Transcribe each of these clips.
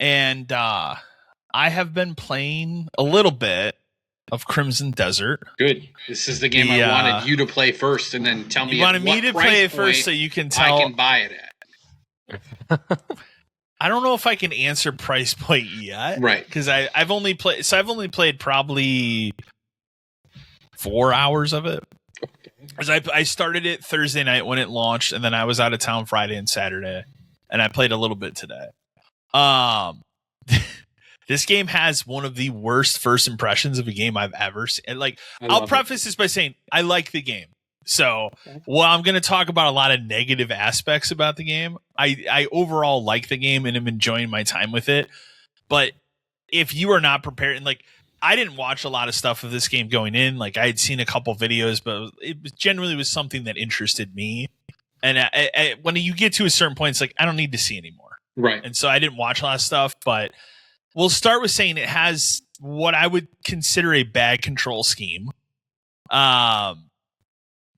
and I have been playing a little bit of Crimson Desert. Good. This is the game I wanted you to play first, and then tell me. You wanted me to play it first, so you can tell I can buy it at. I don't know if I can answer price point yet, right? Because I've only played. So I've only played probably 4 hours of it. Because I started it Thursday night when it launched, and then I was out of town Friday and Saturday, and I played a little bit today. This game has one of the worst first impressions of a game I've ever seen. Like, I'll preface this by saying I like the game. So, well, I'm going to talk about a lot of negative aspects about the game. I overall like the game and am enjoying my time with it. But if you are not prepared, and like, I didn't watch a lot of stuff of this game going in. Like, I had seen a couple videos, but it generally was something that interested me. And when you get to a certain point, it's like, I don't need to see anymore. Right. And so I didn't watch a lot of stuff, but we'll start with saying it has what I would consider a bad control scheme.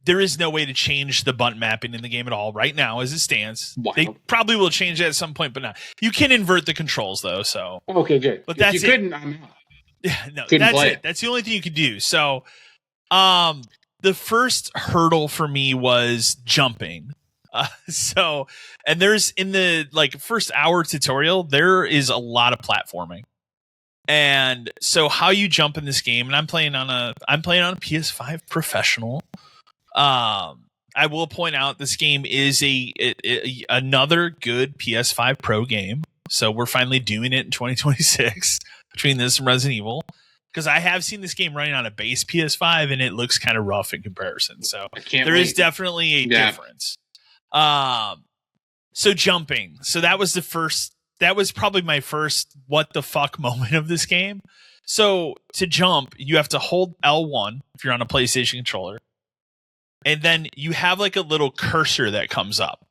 There is no way to change the button mapping in the game at all right now as it stands. Wow. They probably will change that at some point, but not. You can invert the controls though. So okay, good. But that's if you couldn't, I'm out. Yeah, no, that's it. That's the only thing you could do. So, the first hurdle for me was jumping. And there's in the first hour tutorial, there is a lot of platforming. And so how you jump in this game, and I'm playing on a PS5 Professional. I will point out this game is another good PS5 Pro game. So we're finally doing it in 2026 between this and Resident Evil. Because I have seen this game running on a base PS5 and it looks kind of rough in comparison. So there is definitely a difference. So jumping. So that was probably my first what the fuck moment of this game. So to jump, you have to hold L1 if you're on a PlayStation controller. And then you have like a little cursor that comes up.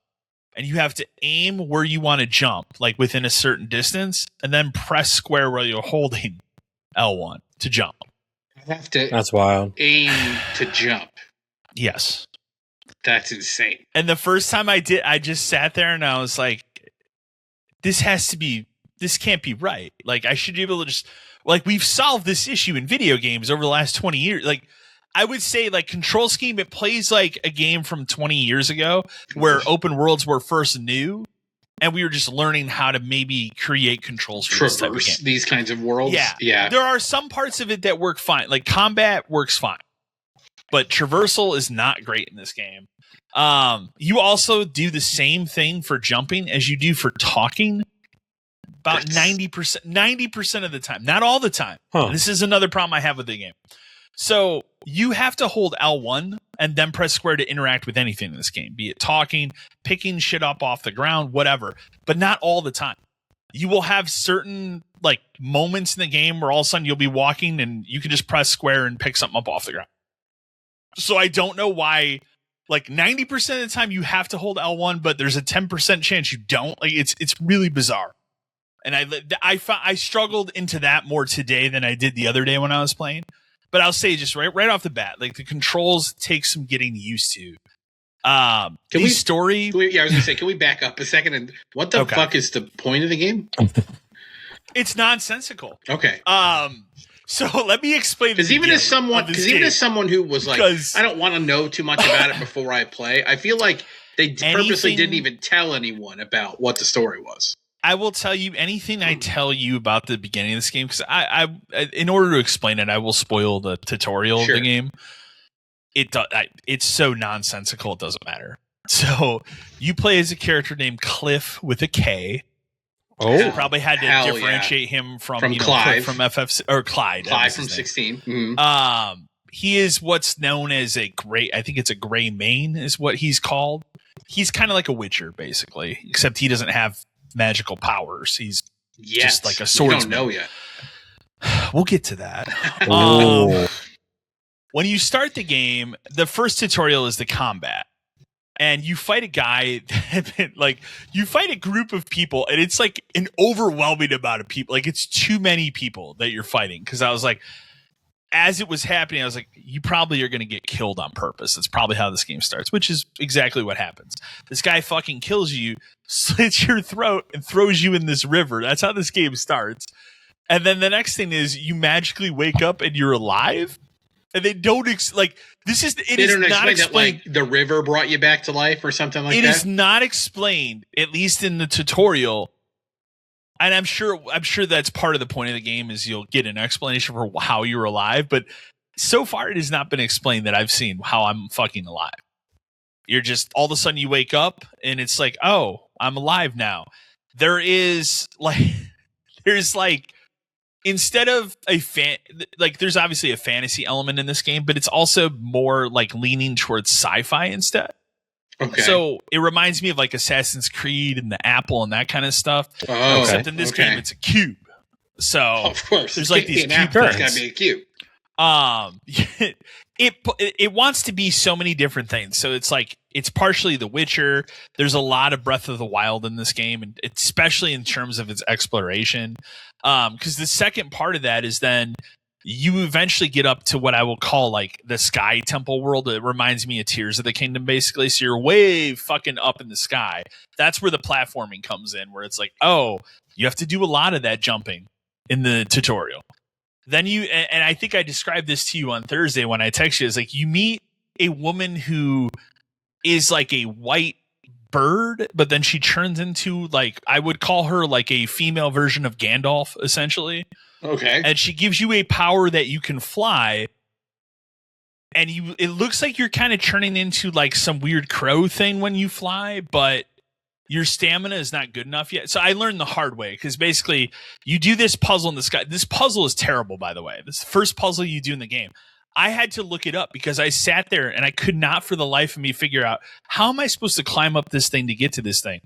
And you have to aim where you want to jump, like within a certain distance, and then press square while you're holding L1 to jump. I have to That's wild. Aim to jump. Yes. That's insane. And the first time I did, I just sat there and I was like, this can't be right. Like, I should be able to just, like, we've solved this issue in video games over the last 20 years. Like, I would say, like, control scheme, it plays like a game from 20 years ago where open worlds were first new and we were just learning how to maybe create controls for this type of game. These kinds of worlds. Yeah. There are some parts of it that work fine. Like, combat works fine. But traversal is not great in this game. You also do the same thing for jumping as you do for talking. About 90% of the time. Not all the time. Huh. This is another problem I have with the game. So you have to hold L1 and then press square to interact with anything in this game, be it talking, picking shit up off the ground, whatever, but not all the time. You will have certain like moments in the game where all of a sudden you'll be walking and you can just press square and pick something up off the ground. So I don't know why, like 90% of the time you have to hold L1, but there's a 10% chance you don't. Like it's really bizarre. And I struggled into that more today than I did the other day when I was playing. But I'll say just right off the bat, like the controls take some getting used to. I was gonna say, can we back up a second? And what the fuck is the point of the game? It's nonsensical. Okay. So let me explain. Because even as someone who was like, I don't want to know too much about it before I play. I feel like they purposely didn't even tell anyone about what the story was. I will tell you anything I tell you about the beginning of this game, because I in order to explain it, I will spoil the tutorial of the game. It's so nonsensical, it doesn't matter. So you play as a character named Cliff with a K. Oh, you probably had to differentiate him from Clive from FF or Clyde. Clyde from 16. Mm-hmm. He is what's known as a gray. I think it's a gray mane is what he's called. He's kind of like a Witcher, basically, except he doesn't have magical powers. He's just like a swordsman. You don't know yet. We'll get to that. When you start the game, the first tutorial is the combat. And you fight a guy, you fight a group of people, and it's like an overwhelming amount of people. Like, it's too many people that you're fighting. Because I was like, as it was happening, I was like, you probably are going to get killed on purpose. That's probably how this game starts, which is exactly what happens. This guy fucking kills you, slits your throat, and throws you in this river. That's how this game starts. And then the next thing is you magically wake up and you're alive. And they don't this is it they is don't not explain explained. That, like, the river brought you back to life or something like that. It is not explained, at least in the tutorial. And I'm sure that's part of the point of the game is you'll get an explanation for how you're alive. But so far, it has not been explained that I've seen how I'm fucking alive. You're just all of a sudden you wake up and it's like, oh, I'm alive now. There's instead of there's obviously a fantasy element in this game, but it's also more like leaning towards sci-fi instead. Okay. So it reminds me of like Assassin's Creed and the Apple and that kind of stuff. Oh, except in this game, it's a cube. So of course, there's like these cube things. It's gotta be a cube. It wants to be so many different things. So it's like it's partially The Witcher. There's a lot of Breath of the Wild in this game, and especially in terms of its exploration. Because the second part of that is then you eventually get up to what I will call like the Sky Temple world. It reminds me of Tears of the Kingdom, basically. So you're way fucking up in the sky. That's where the platforming comes in, where it's like, oh, you have to do a lot of that jumping in the tutorial. Then and I think I described this to you on Thursday when I texted you, is like you meet a woman who is like a white bird, but then she turns into like, I would call her like a female version of Gandalf, essentially. Okay. And she gives you a power that you can fly. And it looks like you're kind of turning into like some weird crow thing when you fly, but your stamina is not good enough yet. So I learned the hard way, because basically you do this puzzle in the sky. This puzzle is terrible, by the way. This is the first puzzle you do in the game. I had to look it up because I sat there and I could not for the life of me figure out, how am I supposed to climb up this thing to get to this thing?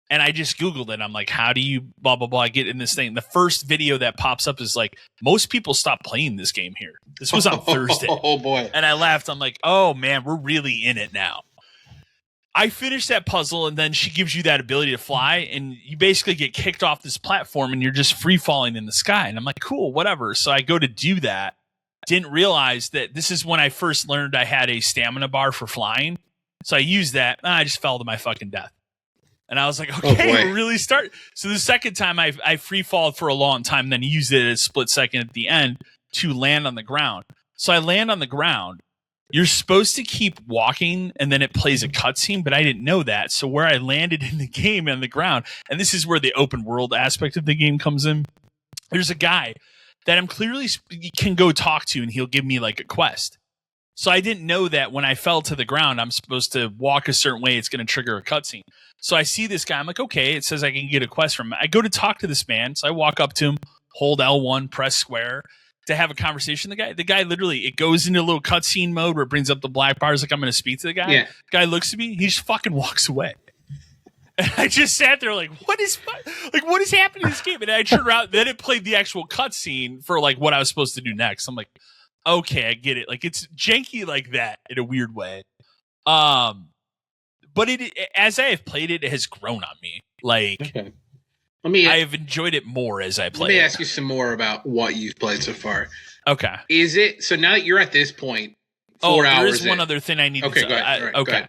And I just Googled it. I'm like, how do you blah, blah, blah, get in this thing? The first video that pops up is like, most people stop playing this game here. This was on Thursday. Oh, boy. And I laughed. I'm like, oh, man, we're really in it now. I finished that puzzle, and then she gives you that ability to fly, and you basically get kicked off this platform, and you're just free falling in the sky. And I'm like, cool, whatever. So I go to do that. Didn't realize that this is when I first learned I had a stamina bar for flying. So I used that. I just fell to my fucking death. And I was like, okay, we're really start. So the second time I free fall for a long time, then used it as a split second at the end to land on the ground. So I land on the ground. You're supposed to keep walking, and then it plays a cutscene, but I didn't know that. So where I landed in the game on the ground, and this is where the open world aspect of the game comes in, there's a guy that I'm clearly can go talk to, and he'll give me like a quest. So I didn't know that when I fell to the ground, I'm supposed to walk a certain way. It's going to trigger a cutscene. So I see this guy. I'm like, okay, it says I can get a quest from him. I go to talk to this man. So I walk up to him, hold L1, press square to have a conversation. The guy literally, it goes into a little cutscene mode where it brings up the black bars like I'm going to speak to the guy. Yeah. The guy looks at me. He just fucking walks away. And I just sat there like, what is happening in this game? And I turned around. Then it played the actual cutscene for like what I was supposed to do next. I'm like, okay, I get it. Like it's janky like that in a weird way. But as I have played it, it has grown on me. Like, okay. I have enjoyed it more as I play. Let me ask you some more about what you've played so far. Okay. Is it so now that you're at this point? 4 hours. There is one other thing I need to say. Go ahead. Right, okay. Go ahead.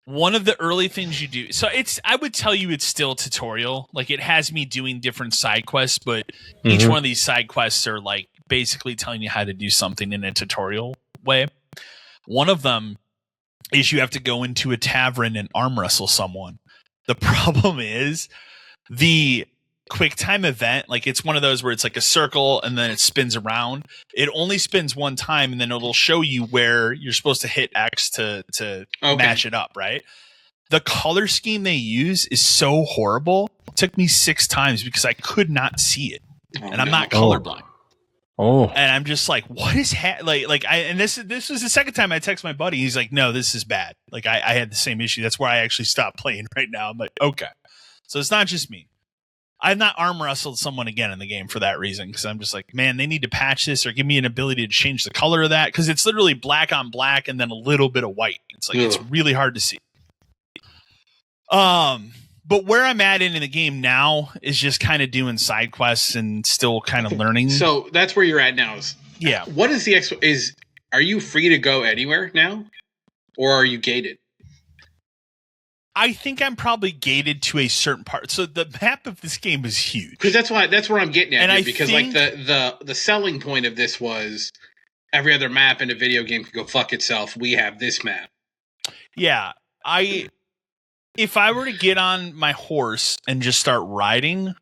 One of the early things you do, so I would tell you it's still tutorial. Like it has me doing different side quests, but each one of these side quests are like basically telling you how to do something in a tutorial way. One of them is you have to go into a tavern and arm wrestle someone. The problem is the quick time event, like it's one of those where it's like a circle and then it spins around. It only spins one time, and then it'll show you where you're supposed to hit X to match it up, right? The color scheme they use is so horrible. It took me 6 times because I could not see it. And I'm not colorblind. Oh. And I'm just like, what is this was the second time I text my buddy. He's like, no, this is bad. Like I had the same issue. That's why I actually stopped playing right now. I'm like, okay. So it's not just me. I've not arm wrestled someone again in the game for that reason, because I'm just like, man, they need to patch this or give me an ability to change the color of that, because it's literally black on black and then a little bit of white. It's like it's really hard to see. But where I'm at in the game now is just kind of doing side quests and still kind of learning. So that's where you're at now. Yeah. What is the are you free to go anywhere now, or are you gated? I think I'm probably gated to a certain part. So the map of this game is huge. Because that's where I'm getting at. And because like the selling point of this was every other map in a video game could go fuck itself. We have this map. Yeah. If I were to get on my horse and just start riding,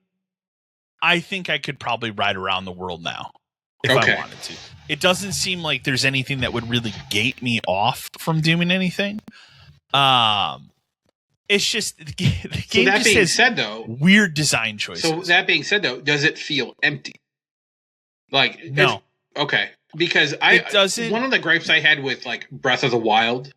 I think I could probably ride around the world now if I wanted to. It doesn't seem like there's anything that would really gate me off from doing anything. It's just the game that just being has said, though, weird design choices. So that being said, though, does it feel empty? Like no, okay, because it doesn't. One of the gripes I had with like Breath of the Wild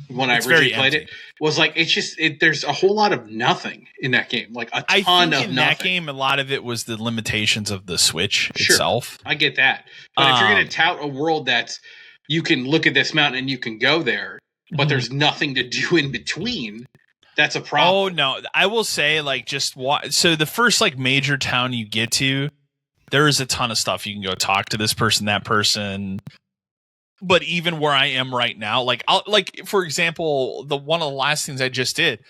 when I originally played it was like it's just there's a whole lot of nothing in that game, like a ton of nothing. In that game, a lot of it was the limitations of the Switch itself. I get that, but if you're going to tout a world that's you can look at this mountain and you can go there, but there's nothing to do in between. That's a problem. Oh no, I will say like so the first like major town you get to, there is a ton of stuff you can go talk to this person, that person. But even where I am right now, like for example, one of the last things I just did,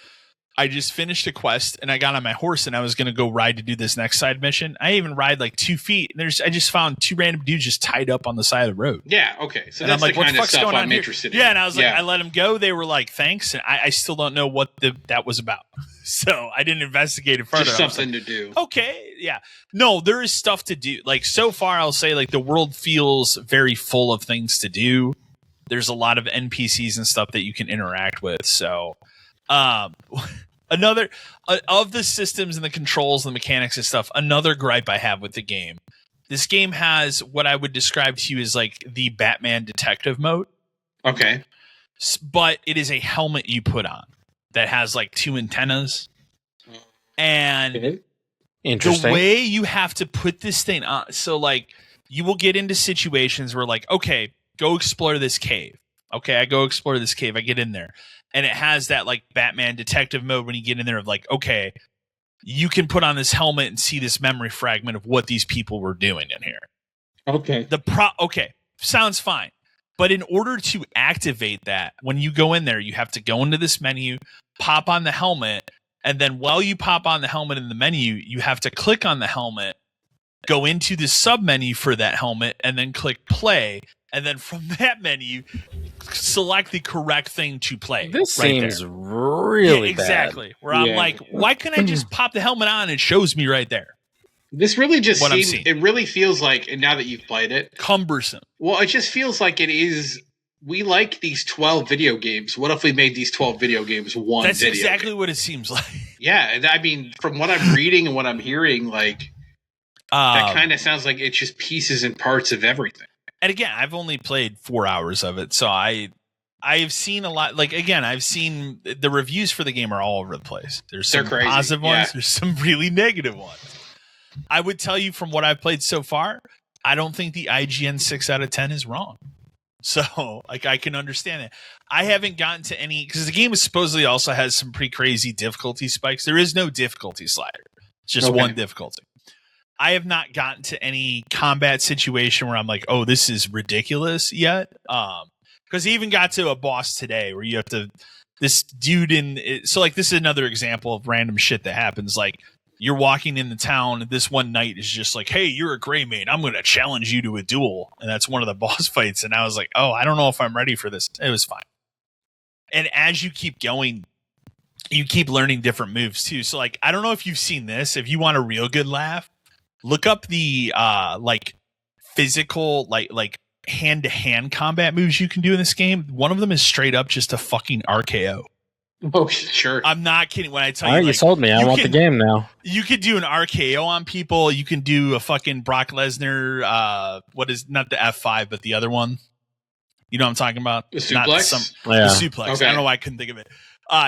I just finished a quest and I got on my horse and I was going to go ride to do this next side mission. I even ride like 2 feet. And I just found 2 random dudes just tied up on the side of the road. Yeah. Okay. So that's the kind of stuff I'm interested in. Yeah. And I was like, I let them go. They were like, thanks. And I still don't know what that was about. So I didn't investigate it further. Just something to do. Okay. Yeah. No, there is stuff to do. Like so far, I'll say like the world feels very full of things to do. There's a lot of NPCs and stuff that you can interact with. So, another of the systems and the controls and the mechanics and stuff, another gripe I have with the game. This game has what I would describe to you as like the Batman detective mode. Okay. But it is a helmet you put on that has like 2 antennas. And interesting. The way you have to put this thing on. So like you will get into situations where like, okay, go explore this cave. Okay, I go explore this cave. I get in there. And it has that like Batman detective mode when you get in there of like, okay, you can put on this helmet and see this memory fragment of what these people were doing in here. Okay. Okay, sounds fine. But in order to activate that, when you go in there, you have to go into this menu, pop on the helmet, and then while you pop on the helmet in the menu, you have to click on the helmet, go into the sub-menu for that helmet, and then click play. And then from that menu, select the correct thing to play. This seems really exactly. Bad. Where I'm like, why can't I just pop the helmet on and it shows me right there? This really just seems, it really feels like, and now that you've played it, cumbersome. Well, it just feels like it is. We like these 12 video games. What if we made these 12 video games one That's video exactly game? What it seems like. Yeah. I mean, from what I'm reading and what I'm hearing, like, that kind of sounds like it's just pieces and parts of everything. And again, I've only played 4 hours of it, so I've seen a lot. Like again, I've seen the reviews for the game are all over the place. There's some positive ones. There's some really negative ones. I would tell you from what I've played so far, I don't think the IGN 6 out of 10 is wrong. So like I can understand it. I haven't gotten to any because the game supposedly also has some pretty crazy difficulty spikes. There is no difficulty slider. It's just one difficulty. I have not gotten to any combat situation where I'm like, oh, this is ridiculous yet. Because he even got to a boss today where you have to, this dude so like this is another example of random shit that happens. Like you're walking in the town and this one knight is just like, hey, you're a gray mage. I'm going to challenge you to a duel. And that's one of the boss fights. And I was like, oh, I don't know if I'm ready for this. It was fine. And as you keep going, you keep learning different moves too. So like, I don't know if you've seen this. If you want a real good laugh, look up the like physical, like hand-to-hand combat moves you can do in this game. One of them is straight up just a fucking RKO. Oh, sure. I'm not kidding when I tell you. You sold me. I want the game now. You could do an RKO on people. You can do a fucking Brock Lesnar. What is not the F5, but the other one? You know what I'm talking about? The suplex? The suplex. Okay. I don't know why I couldn't think of it.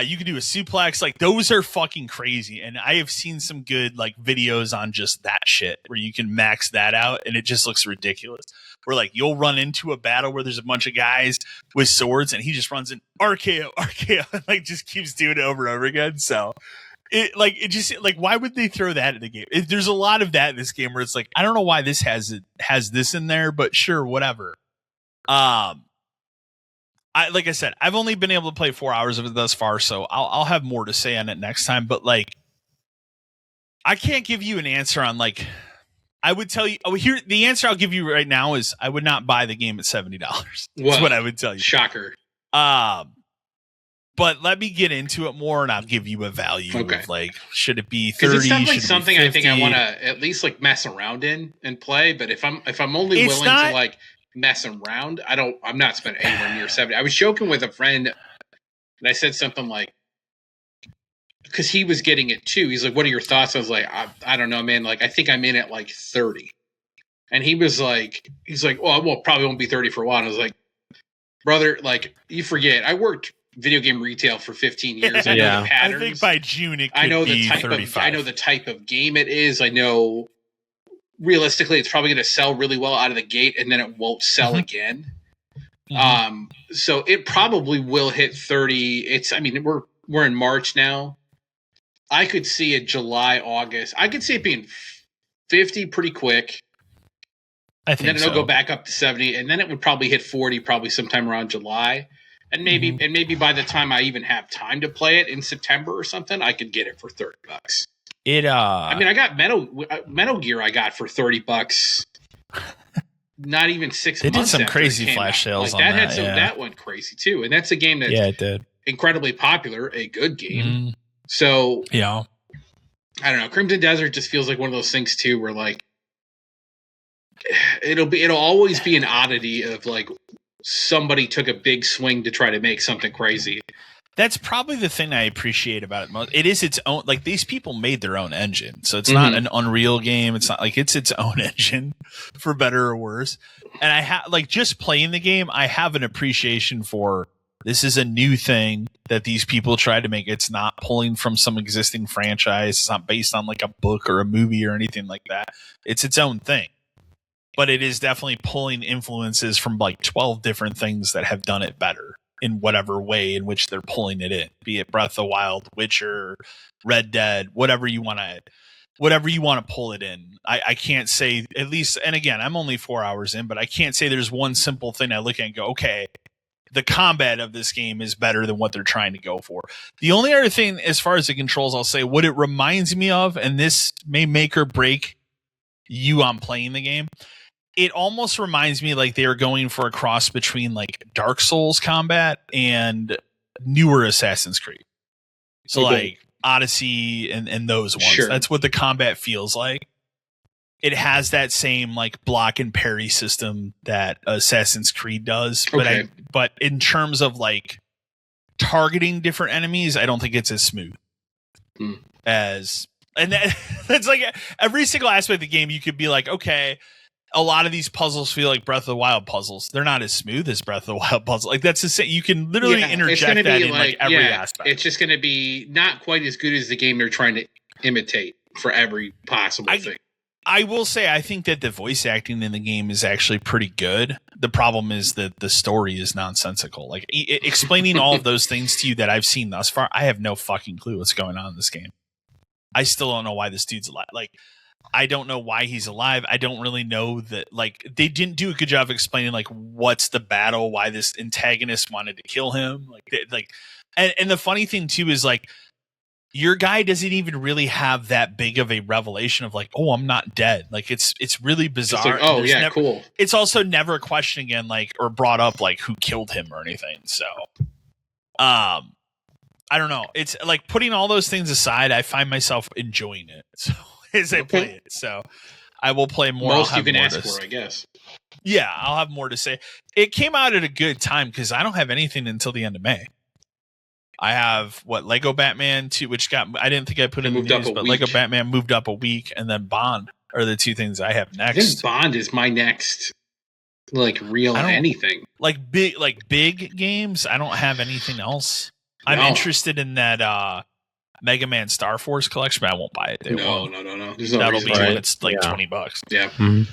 You can do a suplex. Like those are fucking crazy. And I have seen some good like videos on just that shit where you can max that out and it just looks ridiculous. Where like you'll run into a battle where there's a bunch of guys with swords and he just runs in RKO, and like just keeps doing it over and over again. So why would they throw that in the game? There's a lot of that in this game where it's like, I don't know why this has this in there, but sure, whatever. Like I said, I've only been able to play 4 hours of it thus far, so I'll have more to say on it next time. But like, I can't give you an answer on like. I would tell you. Oh, here the answer I'll give you right now is I would not buy the game at $70. That's what I would tell you. Shocker. But let me get into it more, and I'll give you a value. Okay. Of like, should it be 30? It's definitely something I think I want to at least like mess around in and play. But if I'm only willing to like mess around, I'm not spending anywhere near 70. I was joking with a friend, and I said something like, because he was getting it too. He's like, "What are your thoughts?" I was like, "I don't know, man. Like, I think I'm in at like 30." And he's like, "Well, probably won't be 30 for a while." And I was like, "Brother, like, you forget. I worked video game retail for 15 years. I know the patterns. I think by June it could be 35. I know the type of game it is. I know realistically it's probably going to sell really well out of the gate, and then it won't sell again. So it probably will hit 30. We're in March now. I could see it July, August. I could see it being 50 pretty quick. I think and then it'll go back up to 70, and then it would probably hit 40 probably sometime around July. And maybe by the time I even have time to play it in September or something, I could get it for $30. I got Metal Gear I got for $30. Not even 6 months. They did some crazy flash sales on that. That went crazy too, and that's a game that's it did. Incredibly popular, a good game. So yeah, I don't know. Crimson Desert just feels like one of those things too, where like it'll always be an oddity of like somebody took a big swing to try to make something crazy. That's probably the thing I appreciate about it most. It is its own, like these people made their own engine. So it's not an Unreal game. It's not like it's its own engine for better or worse. And I have like just playing the game, I have an appreciation for this is a new thing that these people tried to make. It's not pulling from some existing franchise. It's not based on like a book or a movie or anything like that. It's its own thing. But it is definitely pulling influences from like 12 different things that have done it better in whatever way in which they're pulling it in, be it Breath of the Wild, Witcher, Red Dead, whatever you want to pull it in. I can't say, at least, and again, I'm only 4 hours in, but I can't say there's one simple thing I look at and go, okay, the combat of this game is better than what they're trying to go for. The only other thing as far as the controls, I'll say what it reminds me of, and this may make or break you on playing the game, it almost reminds me like they are going for a cross between like Dark Souls combat and newer Assassin's Creed. So like Odyssey and those ones. Sure. That's what the combat feels like. It has that same like block and parry system that Assassin's Creed does, but in terms of like targeting different enemies, I don't think it's as smooth as, and that's like every single aspect of the game. You could be like, okay, a lot of these puzzles feel like Breath of the Wild puzzles. They're not as smooth as Breath of the Wild puzzles. Like that's the same. You can literally interject that in like every aspect. It's just going to be not quite as good as the game they're trying to imitate for every possible thing. I will say, I think that the voice acting in the game is actually pretty good. The problem is that the story is nonsensical. Like explaining all of those things to you that I've seen thus far, I have no fucking clue what's going on in this game. I still don't know why this dude's alive. Like, I don't know why he's alive. I don't really know that. Like, they didn't do a good job of explaining like what's the battle, why this antagonist wanted to kill him. And the funny thing too is like, your guy doesn't even really have that big of a revelation of like, oh, I'm not dead. Like it's really bizarre. It's like, oh, cool. It's also never a question again, like, or brought up like who killed him or anything. So, I don't know. It's like putting all those things aside, I find myself enjoying it. So as I play it, so I will play more. Most you can ask for, I guess. Yeah, I'll have more to say. It came out at a good time because I don't have anything until the end of May. I have Lego Batman 2, which I didn't think I put in the news, but Lego Batman moved up a week, and then Bond are the two things I have next. I think Bond is my next, like, real anything. Like big games, I don't have anything else. I'm interested in that Mega Man Star Force collection, but I won't buy it. No. That'll be when it's like $20. Yeah. Mm-hmm.